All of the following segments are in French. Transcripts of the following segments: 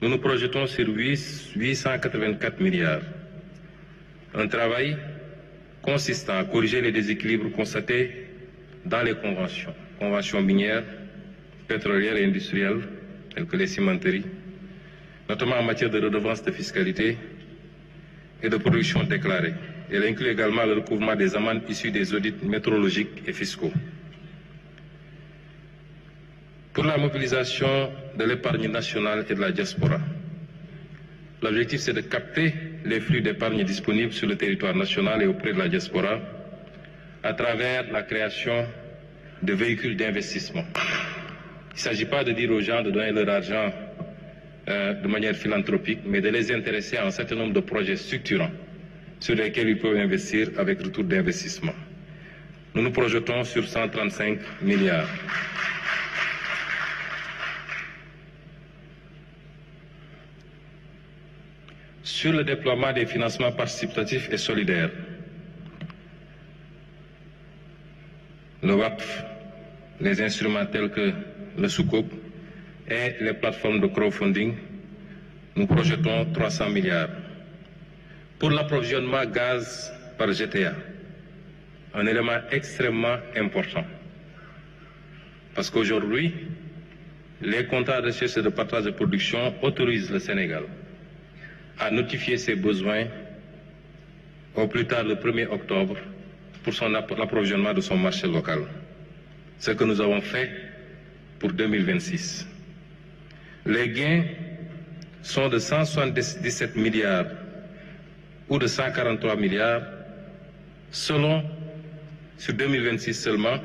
nous nous projetons sur 884 milliards. Un travail consistant à corriger les déséquilibres constatés dans les conventions minières, pétrolières et industrielles, telles que les cimenteries, notamment en matière de redevances de fiscalité et de production déclarée. Elle inclut également le recouvrement des amendes issues des audits métrologiques et fiscaux. Pour la mobilisation de l'épargne nationale et de la diaspora, l'objectif c'est de capter les flux d'épargne disponibles sur le territoire national et auprès de la diaspora à travers la création de véhicules d'investissement. Il ne s'agit pas de dire aux gens de donner leur argent de manière philanthropique, mais de les intéresser à un certain nombre de projets structurants sur lesquels ils peuvent investir avec retour d'investissement. Nous nous projetons sur 135 milliards. Sur le déploiement des financements participatifs et solidaires, le WAPF, les instruments tels que le Soukouk et les plateformes de crowdfunding, nous projetons 300 milliards. Pour l'approvisionnement gaz par GTA, un élément extrêmement important. Parce qu'aujourd'hui, les contrats de recherche et de partage de production autorisent le Sénégal à notifier ses besoins au plus tard le 1er octobre pour l'approvisionnement de son marché local. Ce que nous avons fait pour 2026. Les gains sont de 177 milliards ou de 143 milliards sur 2026 seulement,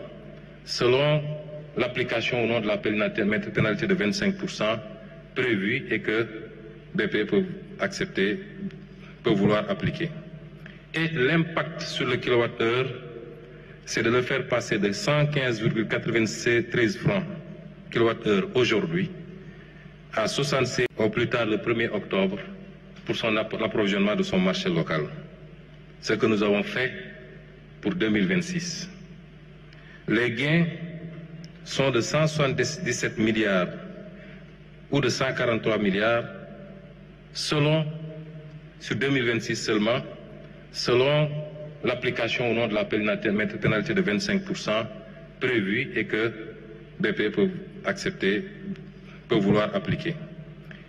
selon l'application au nom de la pénalité de 25% prévue et que BP peut vouloir appliquer. Et l'impact sur le kilowattheure, c'est de le faire passer de 115,93 francs kilowattheure aujourd'hui à 66 au plus tard le 1er octobre pour l'approvisionnement de son marché local. Ce que nous avons fait pour 2026. Les gains sont de 177 milliards ou de 143 milliards sur 2026 seulement, selon l'application au nom de la pénalité de 25% prévue et que BP peut vouloir appliquer.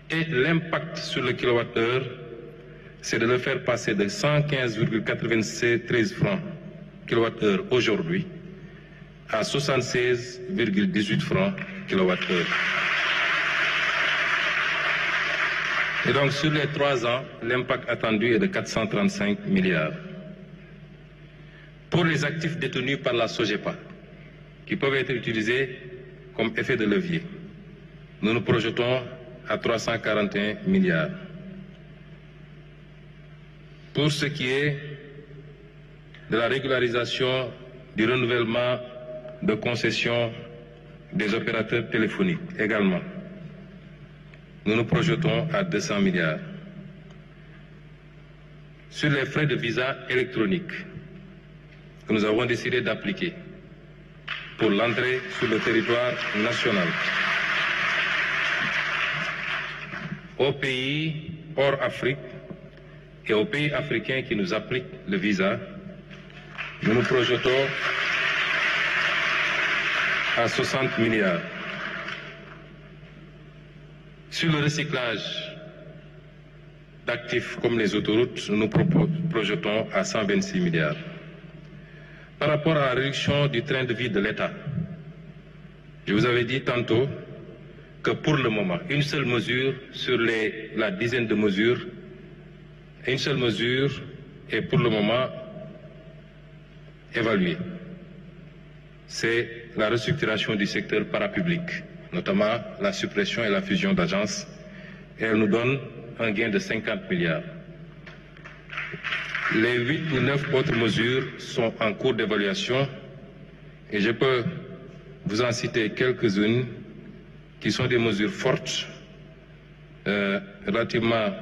Et l'impact sur le kilowattheure, c'est de le faire passer de 115,93 francs kilowattheure aujourd'hui à 76,18 francs kilowattheure. Et donc sur les 3 ans, l'impact attendu est de 435 milliards. Pour les actifs détenus par la SOGEPA, qui peuvent être utilisés comme effet de levier, nous nous projetons à 341 milliards. Pour ce qui est de la régularisation du renouvellement de concessions des opérateurs téléphoniques également, nous nous projetons à 200 milliards. Sur les frais de visa électronique que nous avons décidé d'appliquer pour l'entrée sur le territoire national, aux pays hors Afrique et aux pays africains qui nous appliquent le visa, nous nous projetons à 60 milliards. Sur le recyclage d'actifs comme les autoroutes, nous nous projetons à 126 milliards. Par rapport à la réduction du train de vie de l'État, je vous avais dit tantôt que pour le moment, une seule mesure sur la dizaine de mesures, une seule mesure est pour le moment évaluée. C'est la restructuration du secteur parapublic, notamment la suppression et la fusion d'agences, et elle nous donne un gain de 50 milliards. Les 8 ou 9 autres mesures sont en cours d'évaluation et je peux vous en citer quelques-unes qui sont des mesures fortes relativement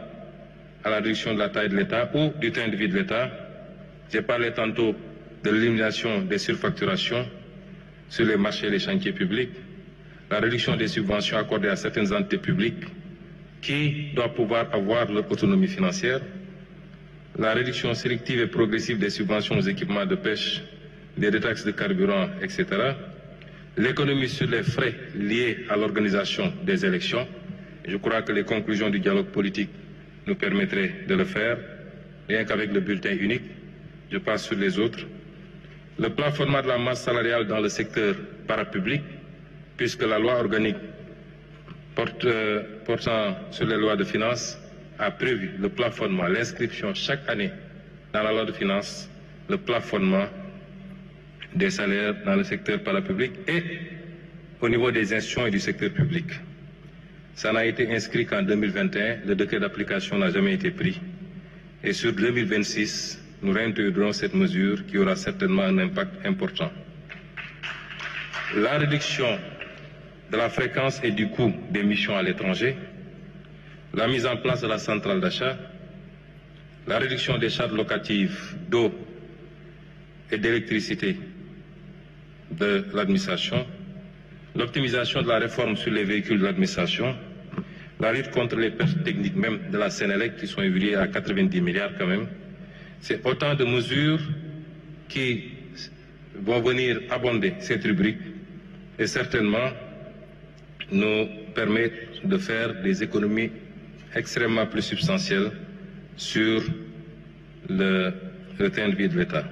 à la réduction de la taille de l'État ou du train de vie de l'État. J'ai parlé tantôt de l'élimination des surfacturations sur les marchés et les chantiers publics, la réduction des subventions accordées à certaines entités publiques, qui doivent pouvoir avoir leur autonomie financière, la réduction sélective et progressive des subventions aux équipements de pêche, des détaxes de carburant, etc., l'économie sur les frais liés à l'organisation des élections. Je crois que les conclusions du dialogue politique nous permettraient de le faire, rien qu'avec le bulletin unique. Je passe sur les autres. Le plafonnement de la masse salariale dans le secteur parapublic, puisque la loi organique portant sur les lois de finances a prévu le plafonnement, l'inscription chaque année dans la loi de finances, le plafonnement des salaires dans le secteur parapublic et au niveau des institutions et du secteur public. Ça n'a été inscrit qu'en 2021, le décret d'application n'a jamais été pris. Et sur 2026, nous réintégrerons cette mesure qui aura certainement un impact important. La réduction de la fréquence et du coût des missions à l'étranger, la mise en place de la centrale d'achat, la réduction des charges locatives d'eau et d'électricité de l'administration, l'optimisation de la réforme sur les véhicules de l'administration, la lutte contre les pertes techniques même de la Sénélec qui sont évaluées à 90 milliards quand même. C'est autant de mesures qui vont venir abonder cette rubrique et certainement nous permettre de faire des économies extrêmement plus substantielles sur le train de vie de l'État.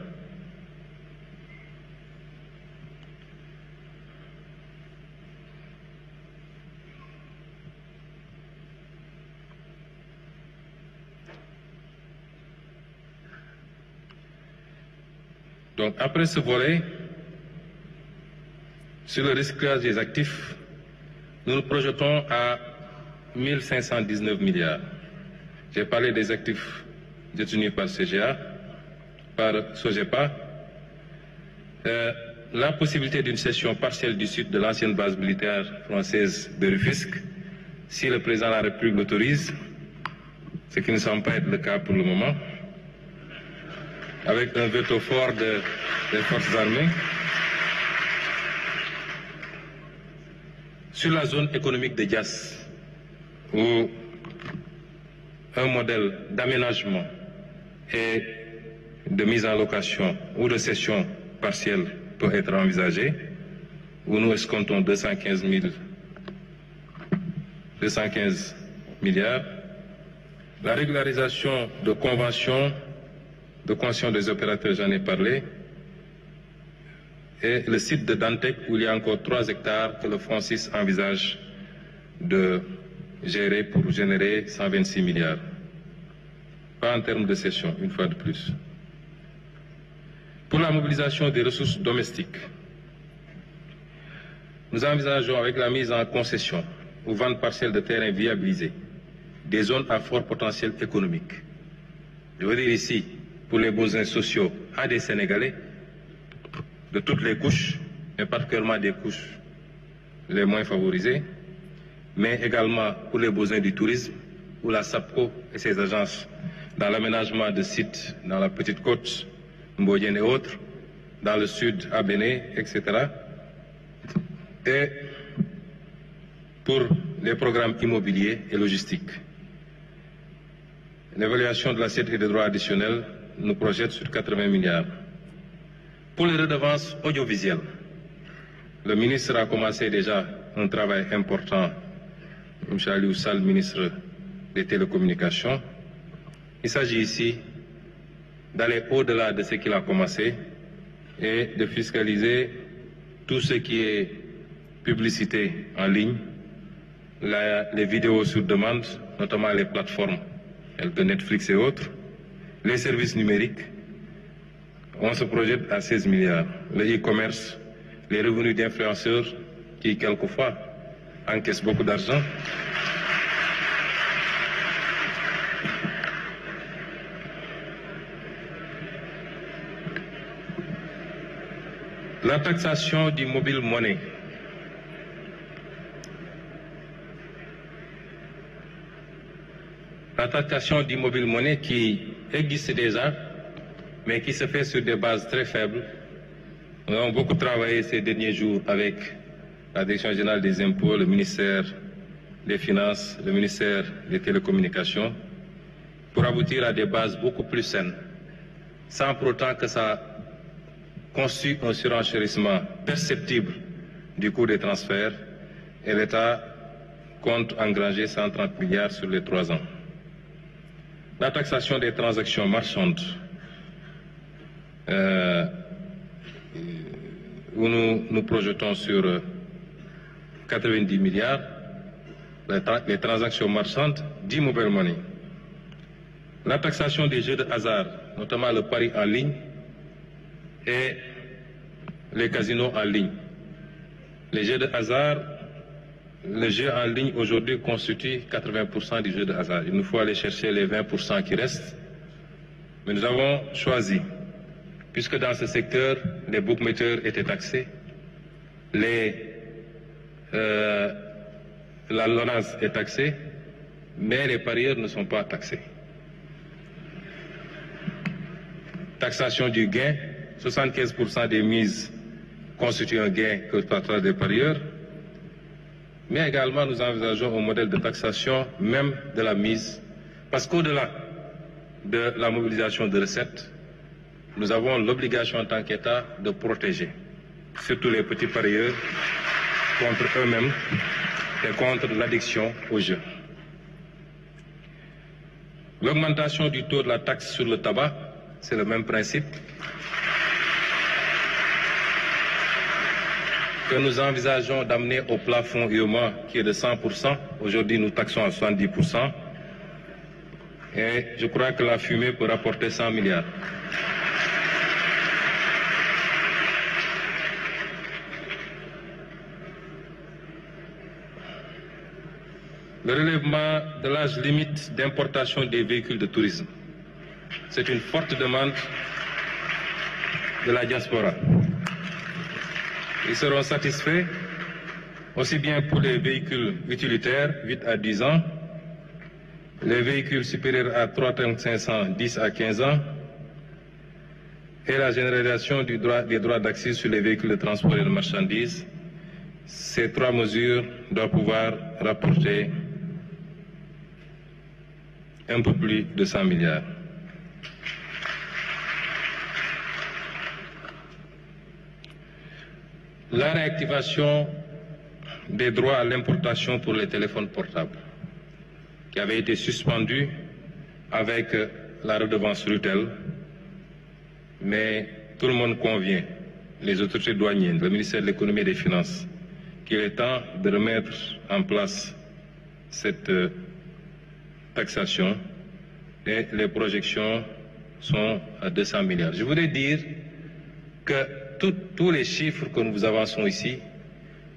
Donc, après ce volet, sur le recyclage des actifs, nous nous projetons à 1519 milliards. J'ai parlé des actifs détenus par CGA, par SOGEPA. La possibilité d'une cession partielle du sud de l'ancienne base militaire française de Rufisque, si le président de la République l'autorise, ce qui ne semble pas être le cas pour le moment, avec un veto fort des forces armées. Sur la zone économique de Diass, où un modèle d'aménagement et de mise en location ou de cession partielle peut être envisagé, où nous escomptons 215 milliards. La régularisation de conventions des opérateurs, j'en ai parlé, et le site de Dantec où il y a encore 3 hectares que le Francis envisage de gérer pour générer 126 milliards. Pas en termes de cession, une fois de plus. Pour la mobilisation des ressources domestiques, nous envisageons avec la mise en concession ou vente partielle de terrains viabilisés des zones à fort potentiel économique. Je veux dire ici, pour les besoins sociaux à des Sénégalais de toutes les couches, mais particulièrement des couches les moins favorisées, mais également pour les besoins du tourisme, où la SAPCO et ses agences dans l'aménagement de sites dans la Petite Côte, Mbodienne et autres, dans le sud, à Béné, etc. Et pour les programmes immobiliers et logistiques. L'évaluation de l'assiette et des droits additionnels nous projette sur 80 milliards. Pour les redevances audiovisuelles, le ministre a commencé déjà un travail important, M. Aliou Sall, ministre des Télécommunications. Il s'agit ici d'aller au-delà de ce qu'il a commencé et de fiscaliser tout ce qui est publicité en ligne, les vidéos sur demande, notamment les plateformes de Netflix et autres, les services numériques. On se projette à 16 milliards. Le e-commerce, les revenus d'influenceurs qui, quelquefois, encaissent beaucoup d'argent. La taxation du mobile money. La taxation du mobile money qui existe déjà, mais qui se fait sur des bases très faibles. Nous avons beaucoup travaillé ces derniers jours avec la Direction générale des impôts, le ministère des Finances, le ministère des Télécommunications, pour aboutir à des bases beaucoup plus saines, sans pour autant que ça constitue un surenchérissement perceptible du coût des transferts, et l'État compte engranger 130 milliards sur les 3 ans. La taxation des transactions marchandes, où nous projetons sur 90 milliards, les transactions marchandes d'e-mobile money. La taxation des jeux de hasard, notamment le pari en ligne et les casinos en ligne. Les jeux de hasard, le jeu en ligne aujourd'hui constitue 80% du jeu de hasard. Il nous faut aller chercher les 20% qui restent. Mais nous avons choisi, puisque dans ce secteur, les bookmakers étaient taxés, la LONASE est taxée, mais les parieurs ne sont pas taxés. Taxation du gain, 75% des mises constituent un gain que partagent des parieurs, mais également nous envisageons un modèle de taxation même de la mise, parce qu'au-delà de la mobilisation de recettes, nous avons l'obligation en tant qu'État de protéger surtout les petits parieurs contre eux-mêmes et contre l'addiction au jeu. L'augmentation du taux de la taxe sur le tabac, c'est le même principe que nous envisageons d'amener au plafond UEMOA qui est de 100%. Aujourd'hui, nous taxons à 70%. Et je crois que la fumée peut rapporter 100 milliards. Le relèvement de l'âge limite d'importation des véhicules de tourisme. C'est une forte demande de la diaspora. Ils seront satisfaits aussi bien pour les véhicules utilitaires, 8 à 10 ans, les véhicules supérieurs à 3 tonnes 500, 10 à 15 ans, et la généralisation des droits d'accès sur les véhicules de transport et de marchandises. Ces 3 mesures doivent pouvoir rapporter un peu plus de 100 milliards. La réactivation des droits à l'importation pour les téléphones portables, qui avait été suspendue avec la redevance RUTEL, mais tout le monde convient, les autorités douanières, le ministère de l'économie et des finances, qu'il est temps de remettre en place cette taxation, et les projections sont à 200 milliards. Je voudrais dire que tous les chiffres que nous vous avançons ici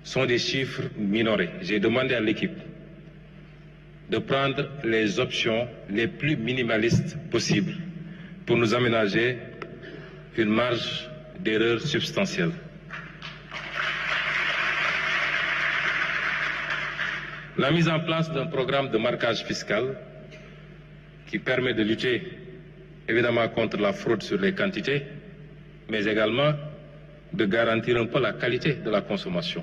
sont des chiffres minorés. J'ai demandé à l'équipe de prendre les options les plus minimalistes possibles pour nous aménager une marge d'erreur substantielle. La mise en place d'un programme de marquage fiscal qui permet de lutter évidemment contre la fraude sur les quantités, mais également de garantir un peu la qualité de la consommation.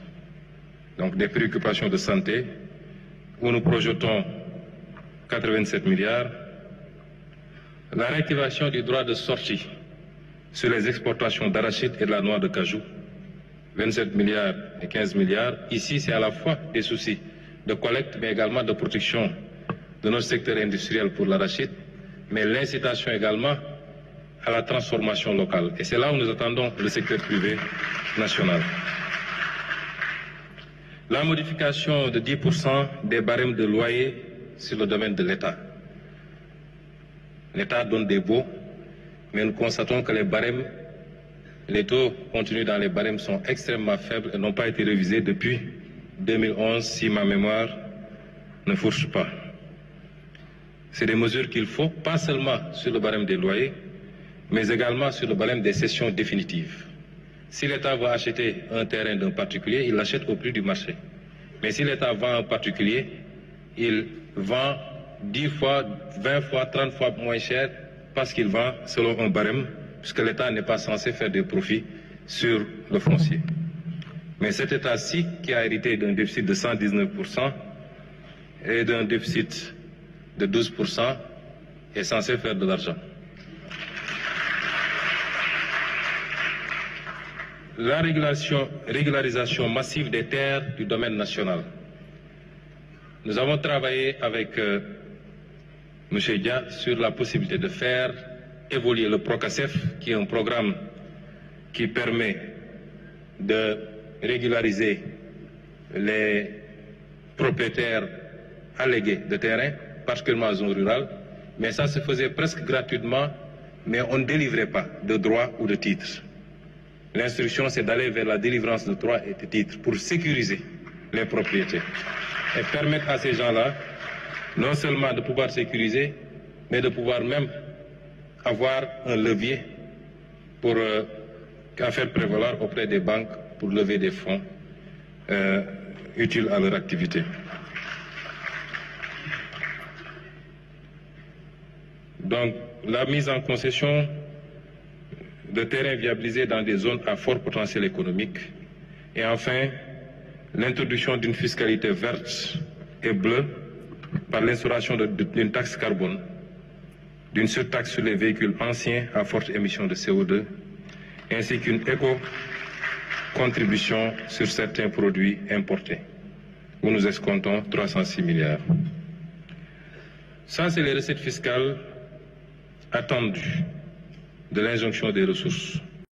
Donc des préoccupations de santé, où nous projetons 87 milliards. La réactivation du droit de sortie sur les exportations d'arachide et de la noix de cajou, 27 milliards et 15 milliards. Ici, c'est à la fois des soucis de collecte, mais également de protection de notre secteur industriel pour l'arachide, mais l'incitation également à la transformation locale. Et c'est là où nous attendons le secteur privé national. La modification de 10% des barèmes de loyer sur le domaine de l'État. L'État donne des baux, mais nous constatons que les taux contenus dans les barèmes sont extrêmement faibles et n'ont pas été révisés depuis 2011, si ma mémoire ne fourche pas. C'est des mesures qu'il faut, pas seulement sur le barème des loyers, mais également sur le barème des cessions définitives. Si l'État va acheter un terrain d'un particulier, il l'achète au prix du marché. Mais si l'État vend un particulier, il vend 10 fois, 20 fois, 30 fois moins cher parce qu'il vend selon un barème, puisque l'État n'est pas censé faire des profits sur le foncier. Mais cet État-ci, qui a hérité d'un déficit de 119%, et d'un déficit de 12% est censé faire de l'argent. La régularisation massive des terres du domaine national. Nous avons travaillé avec M. Dia sur la possibilité de faire évoluer le PROCASEF, qui est un programme qui permet de régulariser les propriétaires allégués de terrain, particulièrement en zone rurale, mais ça se faisait presque gratuitement, mais on ne délivrait pas de droits ou de titres. L'instruction, c'est d'aller vers la délivrance de droits et de titres pour sécuriser les propriétés et permettre à ces gens-là non seulement de pouvoir sécuriser, mais de pouvoir même avoir un levier pour faire prévaloir auprès des banques pour lever des fonds utiles à leur activité. Donc, la mise en concession de terrains viabilisés dans des zones à fort potentiel économique. Et enfin, l'introduction d'une fiscalité verte et bleue par l'instauration d'une taxe carbone, d'une surtaxe sur les véhicules anciens à forte émission de CO2, ainsi qu'une éco-contribution sur certains produits importés, où nous escomptons 306 milliards. Ça, c'est les recettes fiscales attendues de l'injonction des ressources.